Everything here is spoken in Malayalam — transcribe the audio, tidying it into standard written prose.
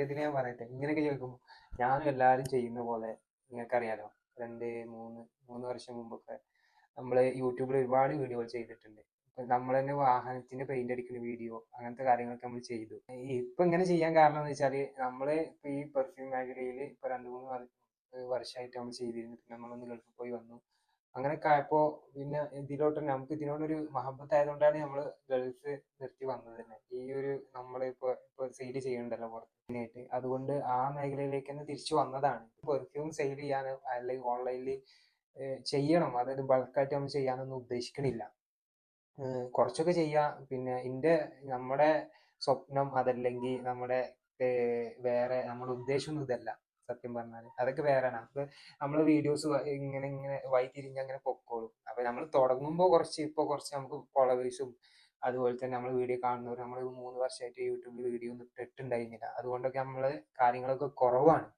ഇതിന് ഞാൻ പറയട്ടെ, ഇങ്ങനെയൊക്കെ ചോദിക്കുമ്പോൾ ഞാനും എല്ലാവരും ചെയ്യുന്ന പോലെ നിങ്ങൾക്കറിയാലോ, 2-3 വർഷം മുമ്പൊക്കെ നമ്മൾ യൂട്യൂബിൽ ഒരുപാട് വീഡിയോകൾ ചെയ്തിട്ടുണ്ട്. നമ്മൾ തന്നെ വാഹനത്തിന് പെയിന്റ് അടിക്കുന്ന വീഡിയോ, അങ്ങനത്തെ കാര്യങ്ങളൊക്കെ നമ്മൾ ചെയ്തു. ഇപ്പൊ ഇങ്ങനെ ചെയ്യാൻ കാരണം എന്ന് വെച്ചാൽ നമ്മൾ ഇപ്പൊ ഈ പെർഫ്യൂം മേഖലയിൽ ഇപ്പൊ 2-3 വർഷമായിട്ട് നമ്മൾ ചെയ്തിരുന്നു. പിന്നെ നമ്മളൊന്ന് ഗൾഫിൽ പോയി വന്നു. അങ്ങനെയൊക്കെ ആയപ്പോ പിന്നെ നമുക്ക് ഇതിനോടൊരു മഹബത്ത് ആയതുകൊണ്ടാണ് നമ്മൾ ഗൾഫ് നിർത്തി വന്നത് തന്നെ. ഈ ഒരു നമ്മളിപ്പോ സെയിൽ ചെയ്യുന്നുണ്ടല്ലോ പുറത്തായിട്ട്, അതുകൊണ്ട് ആ മേഖലയിലേക്ക് തന്നെ തിരിച്ചു വന്നതാണ്. പെർഫ്യൂം സെയിൽ ചെയ്യാനോ അല്ലെങ്കിൽ ഓൺലൈനിൽ ചെയ്യണം, അതായത് ബൾക്കായിട്ട് നമ്മൾ ചെയ്യാനൊന്നും ഉദ്ദേശിക്കണില്ല. കുറച്ചൊക്കെ ചെയ്യാം. പിന്നെ നമ്മുടെ സ്വപ്നം അതല്ലെങ്കിൽ നമ്മുടെ വേറെ നമ്മുടെ ഉദ്ദേശമൊന്നും ഇതല്ല. സത്യം പറഞ്ഞാൽ അതൊക്കെ വേറെയാണ്. അപ്പൊ നമ്മള് വീഡിയോസ് ഇങ്ങനെ ഇങ്ങനെ വഴിതിരിഞ്ഞ് അങ്ങനെ പൊക്കോളും. അപ്പൊ നമ്മൾ തുടങ്ങുമ്പോൾ കുറച്ച് നമുക്ക് ഫോളോവേഴ്സും അതുപോലെ തന്നെ നമ്മൾ വീഡിയോ കാണുന്നവർ, നമ്മൾ 3 വർഷമായിട്ട് യൂട്യൂബിൽ വീഡിയോ ഒന്നും ഇട്ടിട്ടുണ്ടായിരുന്നില്ല. അതുകൊണ്ടൊക്കെ നമ്മള് കാര്യങ്ങളൊക്കെ കുറവാണ്.